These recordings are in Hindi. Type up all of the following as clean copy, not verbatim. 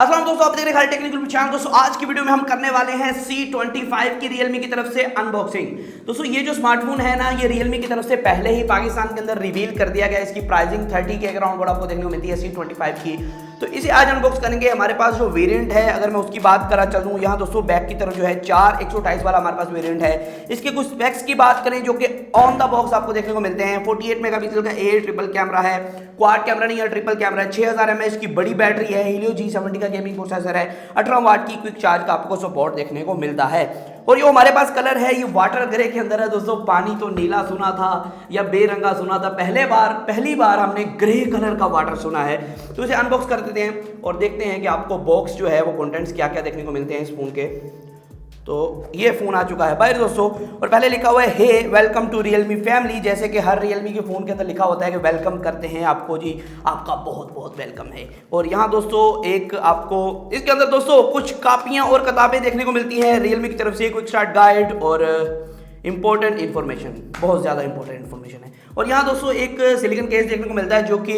अस्सलाम दोस्तों, आप देख रहे हैं टेक्निकल चैनल। दोस्तों आज की वीडियो में हम करने वाले हैं C25 की रियलमी की तरफ से अनबॉक्सिंग। दोस्तों ये जो स्मार्टफोन है ना, ये रियलमी की तरफ से पहले ही पाकिस्तान के अंदर रिवील कर दिया गया। इसकी प्राइसिंग 30 के अराउंड आपको देखने को मिलती है C25 की। तो इसे आज अनबॉक्स करेंगे। हमारे पास जो वेरिएंट है, अगर मैं उसकी बात करा चलूँ, यहाँ दोस्तों बैक की तरफ जो है 4 128 वाला हमारे पास वेरिएंट है। इसके कुछ स्पेक्स की बात करें जो कि ऑन द बॉक्स आपको देखने को मिलते हैं। 48 मेगापिक्सल का ए ट्रिपल कैमरा है, क्वाड कैमरा नहीं है, ट्रिपल कैमरा है। 6000 mAh की बड़ी बैटरी है, Helio G70 का गेमिंग प्रोसेसर है, 18 वाट की क्विक चार्ज का आपको सपोर्ट देखने को मिलता है। और ये हमारे पास कलर है, ये वाटर ग्रे के अंदर है। दोस्तों पानी तो नीला सुना था या बेरंगा सुना था, पहली बार हमने ग्रे कलर का वाटर सुना है। तो इसे अनबॉक्स कर देते हैं और देखते हैं कि आपको बॉक्स जो है वो कंटेंट्स क्या क्या देखने को मिलते हैं इस फोन के। तो ये फ़ोन आ चुका है बाहर दोस्तों, और पहले लिखा हुआ है hey welcome to Realme family. जैसे कि हर रियलमी के फ़ोन के अंदर लिखा होता है कि वेलकम करते हैं आपको जी, आपका बहुत बहुत वेलकम है। और यहाँ दोस्तों एक आपको इसके अंदर दोस्तों कुछ कापियाँ और किताबें देखने को मिलती हैं रियलमी की तरफ से। क्विक स्टार्ट गाइड और इंपॉर्टेंट इन्फॉर्मेशन, बहुत ज़्यादा इंपॉर्टेंट इन्फॉर्मेशन है। और यहाँ दोस्तों एक सिलिकॉन केस देखने को मिलता है जो कि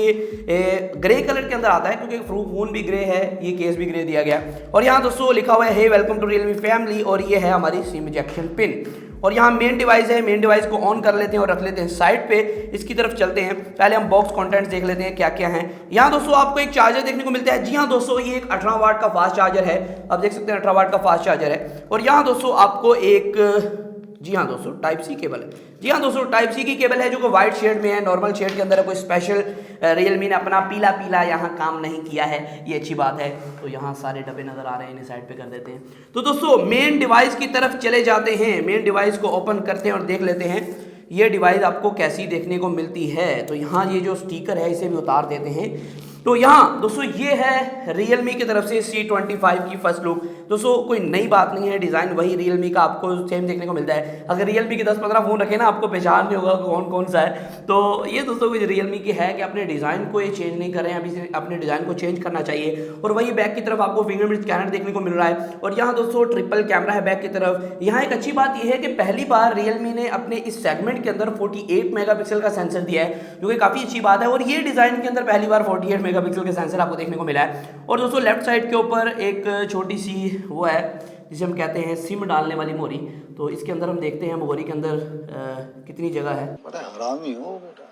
ग्रे कलर के अंदर आता है, क्योंकि फोन भी ग्रे है, ये केस भी ग्रे दिया गया। और यहाँ दोस्तों लिखा हुआ है hey welcome to Realme family, और ये है हमारी सिम इजेक्शन पिन। और यहाँ मेन डिवाइस है, मेन डिवाइस को ऑन कर लेते हैं और रख लेते हैं साइड पे। इसकी तरफ चलते हैं, पहले हम बॉक्स कंटेंट्स देख लेते हैं क्या क्या है। यहाँ दोस्तों आपको एक चार्जर देखने को मिलता है। जी हाँ दोस्तों, ये एक 18 वाट का फास्ट चार्जर है। आप देख सकते हैं 18 वाट का फास्ट चार्जर है। और यहाँ दोस्तों आपको एक जी हाँ दोस्तों टाइप सी केबल है। जी हाँ दोस्तों टाइप सी की केबल है जो कि वाइट शेड में है, नॉर्मल शेड के अंदर है। कोई स्पेशल रियलमी ने अपना पीला पीला यहाँ काम नहीं किया है, ये अच्छी बात है। तो यहाँ सारे डब्बे नजर आ रहे हैं, इन्हें साइड पे कर देते हैं। तो दोस्तों मेन डिवाइस की तरफ चले जाते हैं, मेन डिवाइस को ओपन करते हैं और देख लेते हैं ये डिवाइस आपको कैसी देखने को मिलती है। तो यहाँ ये जो स्टिकर है इसे भी उतार देते हैं। तो यहाँ दोस्तों ये है रियलमी की तरफ से C25 की फर्स्ट लुक। दोस्तों कोई नई बात नहीं है, डिज़ाइन वही रियलमी का आपको सेम देखने को मिलता है। अगर रियलमी के 10-15 फ़ोन रखे ना, आपको पहचान नहीं होगा कौन कौन सा है। तो ये दोस्तों कुछ रियलमी की है कि अपने डिज़ाइन को ये चेंज नहीं करें, अभी से अपने डिज़ाइन को चेंज करना चाहिए। और वही बैक की तरफ आपको फिंगरप्रिंट स्कैनर देखने को मिल रहा है। और यहाँ दोस्तों ट्रिपल कैमरा है बैक की तरफ। यहाँ एक अच्छी बात यह है कि पहली बार रियलमी ने अपने इस सेगमेंट के अंदर 48 मेगापिक्सल का सेंसर दिया है, जो कि काफ़ी अच्छी बात है। और ये डिज़ाइन के अंदर पहली बार 48 मेगापिक्सल के सेंसर आपको देखने को मिला है। और दोस्तों लेफ्ट साइड के ऊपर एक छोटी सी वो है जिसे हम कहते हैं सिम डालने वाली मोरी। तो इसके अंदर हम देखते हैं मोरी के अंदर कितनी जगह है। बड़ा हरामी हो बेटा।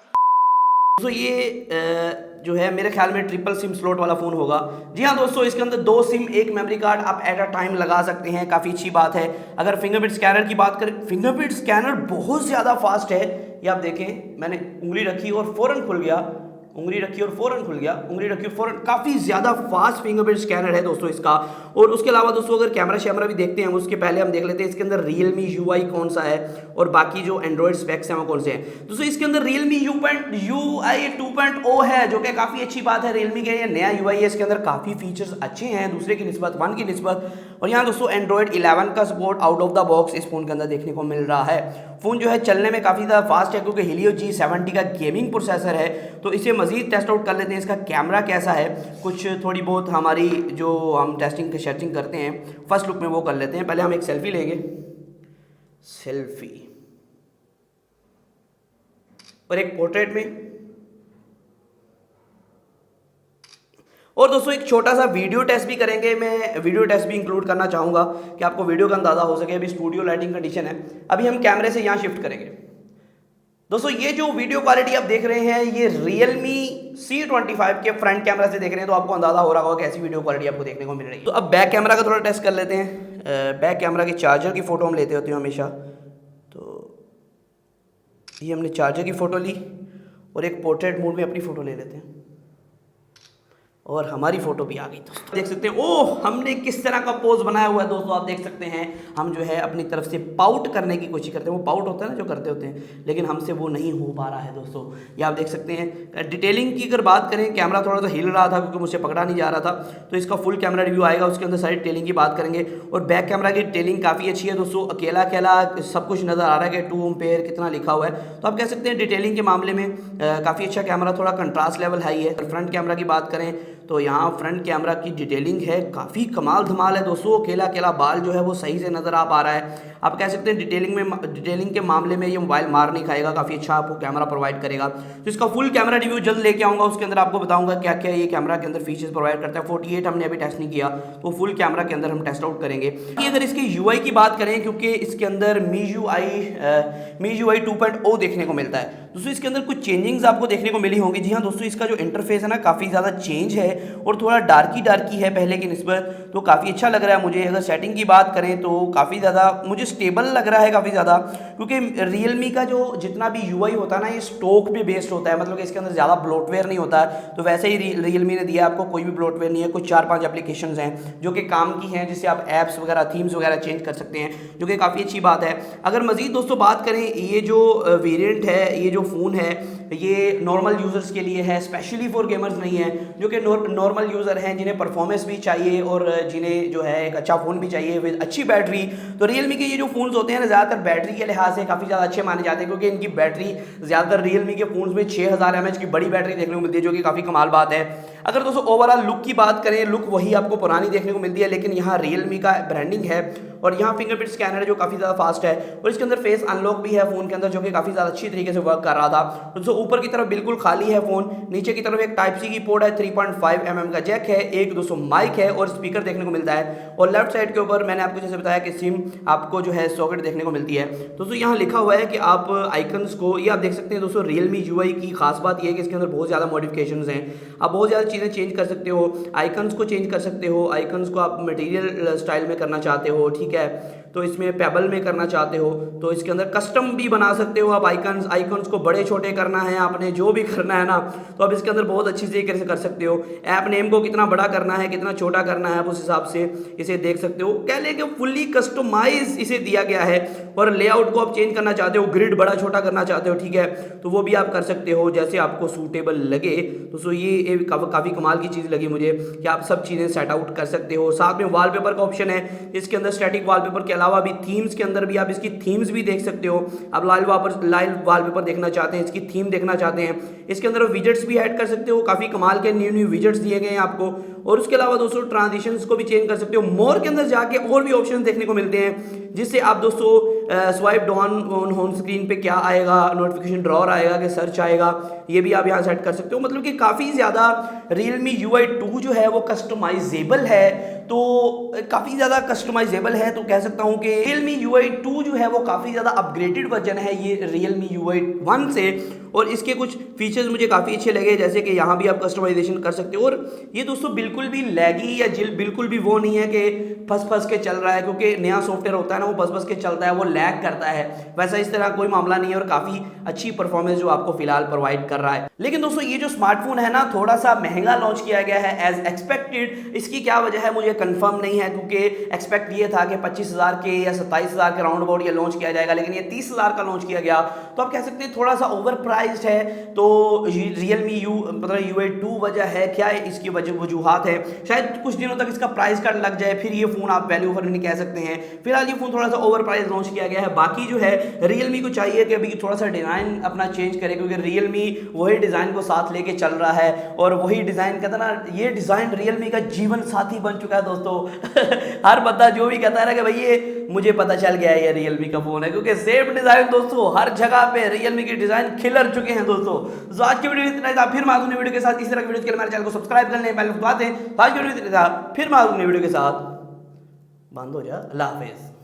दोस्तों ये जो है मेरे ख्याल में ट्रिपल सिम स्लॉट वाला फ़ोन होगा। जी हाँ दोस्तों, इसके अंदर 2 सिम, 1 मेमोरी कार्ड आप एट अ टाइम लगा सकते हैं, काफ़ी अच्छी बात है। अगर फिंगरप्रिंट स्कैनर की बात करें, फिंगरप्रिंट स्कैनर बहुत ज़्यादा फास्ट है। ये आप देखें, मैंने उंगली रखी और फ़ौरन खुल गया, उंगली रखी और फ़ौरन खुल गया, उंगली रखी और फ़ौरन। काफ़ी ज़्यादा फास्ट फिंगरप्रिंट स्कैनर है दोस्तों इसका। और उसके अलावा दोस्तों अगर कैमरा शैमरा भी देखते हैं, उसके पहले हम देख लेते हैं इसके अंदर रियलमी UI कौन सा है और बाकी जो एंड्रॉइड स्पेक्स हैं वो कौन से हैं। दोस्तों इसके अंदर रियलमी UI 2.0 है, जो कि काफ़ी अच्छी बात है। रियलमी के ये नया UI है, इसके अंदर काफ़ी फीचर्स अच्छे हैं दूसरे की निस्बत, 1 की निस्बत। और यहाँ दोस्तों एंड्रॉइड 11 का support out of the box इस फोन के अंदर देखने को मिल रहा है। फ़ोन जो है चलने में काफ़ी ज़्यादा फास्ट है, क्योंकि Helio G70 का गेमिंग प्रोसेसर है। तो इसे मज़ीद टेस्ट आउट कर लेते हैं, इसका कैमरा कैसा है। कुछ थोड़ी बहुत हमारी जो हम टेस्टिंग सर्चिंग करते हैं फर्स्ट लुक में वो कर लेते हैं। पहले हम एक सेल्फी लेंगे, सेल्फी, और एक पोर्ट्रेट में। और दोस्तों एक छोटा सा वीडियो टेस्ट भी करेंगे। मैं वीडियो टेस्ट भी इंक्लूड करना चाहूँगा कि आपको वीडियो का अंदाज़ा हो सके। अभी स्टूडियो लाइटिंग कंडीशन है, अभी हम कैमरे से यहाँ शिफ्ट करेंगे। दोस्तों ये जो वीडियो क्वालिटी आप देख रहे हैं, ये रियलमी C25 के फ्रंट कैमरा से देख रहे हैं, तो आपको अंदाज़ा हो रहा होगा कैसी वीडियो क्वालिटी आपको देखने को मिल रही है। तो अब बैक कैमरा का थोड़ा टेस्ट कर लेते हैं। बैक कैमरा के चार्जर की फ़ोटो हम लेते होते हैं हमेशा। तो ये हमने चार्जर की फ़ोटो ली और एक पोर्ट्रेट मोड में अपनी फ़ोटो ले लेते हैं, और हमारी फ़ोटो भी आ गई। दोस्तों देख सकते हैं, ओह हमने किस तरह का पोज बनाया हुआ है। दोस्तों आप देख सकते हैं, हम जो है अपनी तरफ से पाउट करने की कोशिश करते हैं। वो पाउट होता है ना जो करते होते हैं, लेकिन हमसे वो नहीं हो पा रहा है दोस्तों। ये आप देख सकते हैं। डिटेलिंग की अगर बात करें, कैमरा थोड़ा सा हिल रहा था क्योंकि मुझसे पकड़ा नहीं जा रहा था। तो इसका फुल कैमरा रिव्यू आएगा, उसके अंदर सारी डिटेलिंग की बात करेंगे। और बैक कैमरा की डिटेलिंग काफ़ी अच्छी है दोस्तों। अकेला अकेला सब कुछ नज़र आ रहा है कि 2 एम्पेयर कितना लिखा हुआ है। तो आप कह सकते हैं डिटेलिंग के मामले में काफ़ी अच्छा कैमरा, थोड़ा कंट्रास्ट लेवल हाई है। फ्रंट कैमरा की बात करें तो यहाँ फ्रंट कैमरा की डिटेलिंग है, काफ़ी कमाल धमाल है दोस्तों। अकेला अकेला बाल जो है वो सही से नज़र आ पा रहा है। आप कह सकते हैं डिटेलिंग के मामले में ये मोबाइल मार नहीं खाएगा, काफ़ी अच्छा आपको कैमरा प्रोवाइड करेगा। तो इसका फुल कैमरा रिव्यू जल्द लेके आऊँगा, उसके अंदर आपको बताऊँगा क्या क्या ये कैमरा के अंदर फीचर्स प्रोवाइड करता है। 48 हमने अभी टेस्ट नहीं किया, तो फुल कैमरा के अंदर हम टेस्ट आउट करेंगे। अगर इसके यूआई की बात करें, क्योंकि इसके अंदर MIUI 2.0 देखने को मिलता है दोस्तों, इसके अंदर कुछ चेंजिंग्स आपको देखने को मिली होंगी। जी हाँ दोस्तों, इसका जो इंटरफेस है ना काफ़ी ज़्यादा चेंज है और थोड़ा डार्की है पहले की निस्बत, तो काफ़ी अच्छा लग रहा है मुझे। अगर सेटिंग की बात करें तो काफ़ी ज़्यादा मुझे स्टेबल लग रहा है काफ़ी ज़्यादा, क्योंकि रियलमी का जो जितना भी यूआई होता है ना ये स्टॉक पे बेस्ड होता है, मतलब कि इसके अंदर ज़्यादा ब्लोटवेयर नहीं होता है। तो वैसे ही रियलमी ने दिया आपको कोई भी ब्लोटवेयर नहीं है। कुछ 4-5 एप्लीकेशन हैं जो कि काम की हैं, जिससे आप ऐप्स वगैरह थीम्स वगैरह चेंज कर सकते हैं, जो कि काफ़ी अच्छी बात है। अगर मज़ीद दोस्तों बात करें, ये जो वेरिएंट है, ये जो फ़ोन है ये नॉर्मल यूज़र्स के लिए है, स्पेशली फॉर गेमर्स नहीं है, जो कि नॉर्मल यूज़र हैं जिन्हें परफॉर्मेंस भी चाहिए और जिन्हें जो है एक अच्छा फ़ोन भी चाहिए विद अच्छी बैटरी। तो रियलमी के ये जो फ़ोन्स होते हैं ना ज़्यादातर बैटरी के लिहाज से काफ़ी ज़्यादा अच्छे माने जाते हैं, क्योंकि इनकी बैटरी ज़्यादातर रियलमी के फ़ोन्स में 6000 mAh की बड़ी बैटरी देखने को मिलती है, जो कि काफ़ी कमाल बात है। अगर दोस्तों ओवरऑल लुक की बात करें, लुक वही आपको पुरानी देखने को मिलती है, लेकिन यहाँ रियलमी का ब्रांडिंग है और यहाँ फिंगरप्रिंट स्कैनर है जो काफ़ी ज़्यादा फास्ट है, और इसके अंदर फेस अनलॉक भी है फ़ोन के अंदर, जो कि काफ़ी ज़्यादा अच्छी तरीके से वर्क कर रहा था। दोस्तों ऊपर की तरफ बिल्कुल खाली है फ़ोन, नीचे की तरफ एक Type-C की पोर्ट है, 3.5 mm का जैक है, एक दोस्तों माइक है और स्पीकर देखने को मिलता है। और लेफ्ट साइड के ऊपर मैंने आपको जैसे बताया कि सिम आपको जो है सॉकेट देखने को मिलती है। दोस्तों यहाँ लिखा हुआ है कि आप आइकन्स को, ये आप देख सकते हैं दोस्तों, रियलमी यूआई की खास बात यह है कि इसके अंदर बहुत ज़्यादा मॉडिफिकेशंस हैं। आप बहुत ज़्यादा चीज़ें चेंज कर सकते हो, आइकन्स को चेंज कर सकते हो, आइकन्स को आप मटेरियल स्टाइल में करना चाहते हो, ठीक है, तो इसमें पेबल में करना चाहते हो तो इसके अंदर कस्टम भी बना सकते हो आप। आइकन्स को बड़े छोटे करना है आपने, जो भी करना है ना, तो आप इसके अंदर बहुत अच्छी तरीके से कर सकते हो। ऐप नेम को कितना बड़ा करना है, कितना छोटा करना है, आप उस हिसाब से इसे देख सकते हो। कह लें कि फुल्ली कस्टमाइज इसे दिया गया है। और लेआउट को आप चेंज करना चाहते हो, ग्रिड बड़ा छोटा करना चाहते हो, ठीक है, तो वो भी आप कर सकते हो जैसे आपको सूटेबल लगे। तो ये काफ़ी कमाल की चीज़ लगी मुझे कि आप सब चीज़ें सेट आउट कर सकते हो। साथ में वॉलपेपर का ऑप्शन है इसके अंदर, स्टैटिक वॉलपेपर के अलावा भी थीम्स के अंदर भी आप इसकी थीम्स भी देख सकते हो। आप लाइव वॉलपेपर देखना चाहते हैं, इसकी थीम देखना चाहते हैं, इसके अंदर विजेट्स भी ऐड कर सकते हो। काफ़ी कमाल के न्यू विजेट्स दिए गए हैं आपको। और उसके अलावा दोस्तों ट्रांजिशंस को भी चेंज कर सकते हो। मोर के अंदर जाके और भी ऑप्शन देखने को मिलते हैं, जिससे आप दोस्तों swipe down on home screen पे क्या आएगा, नोटिफिकेशन ड्रॉअर आएगा कि सर्च आएगा, ये भी आप यहाँ सेट कर सकते हो। मतलब कि काफ़ी ज़्यादा Realme UI 2 जो है वो कस्टमाइजेबल है, तो काफ़ी ज़्यादा कस्टमाइजेबल है। तो कह सकता हूँ कि Realme UI 2 जो है वो काफ़ी ज़्यादा अपग्रेडेड वर्जन है ये Realme UI 1 से। और इसके कुछ फीचर्स मुझे काफ़ी अच्छे लगे, जैसे कि यहाँ भी आप कस्टमाइजेशन कर सकते हो। और ये दोस्तों बिल्कुल भी लैगी या बिल्कुल भी वो नहीं है कि फंस के चल रहा है, क्योंकि नया सॉफ्टवेयर होता है ना वो फंस के चलता है, वो लैग करता है, वैसा इस तरह कोई मामला नहीं है। और काफ़ी अच्छी परफॉर्मेंस जो आपको फिलहाल प्रोवाइड कर रहा है। लेकिन दोस्तों ये जो स्मार्टफोन है ना थोड़ा सा महंगा लॉन्च किया गया है एज एक्सपेक्टेड। इसकी क्या वजह है मुझे कंफर्म नहीं है, क्योंकि एक्सपेक्ट ये था कि 25,000 के या 27,000 के राउंड अबाउट ये लॉन्च किया जाएगा, लेकिन ये 30,000 का लॉन्च किया गया। तो आप कह सकते हैं थोड़ा सा ओवर प्राइस्ड है। तो Realme UI 2 वजह है क्या, इसकी वजूहात है, शायद कुछ दिनों तक इसका प्राइस कार्ड लग जाए, फिर ये फोन आप वैल्यू फॉर मनी कह सकते हैं। फिलहाल ये फोन थोड़ा सा ओवर प्राइस लॉन्च किया गया है। बाकी जो है Realme को चाहिए कि अभी थोड़ा सा डिजाइन अपना चेंज करे, क्योंकि Realme वही डिजाइन को साथ लेके चल रहा है और वही डिजाइन कहता ना, ये डिजाइन Realme का जीवन साथी बन चुका है दोस्तों। हर बंदा जो भी कहता है ना कि भाई ये मुझे पता चल गया है ये Realme का फोन है, क्योंकि सेम डिजाइन दोस्तों हर जगह पे Realme के डिजाइन खिलर चुके हैं दोस्तों। तो आज की वीडियो इतना था, फिर मैं वीडियो के साथ इस तरह की वीडियो के लिए मेरे चैनल को सब्सक्राइब कर लें, पहले बात है। आज की वीडियो इतना था, फिर मैं वीडियो के साथ बंद हो जा। अल्लाह हाफिज़।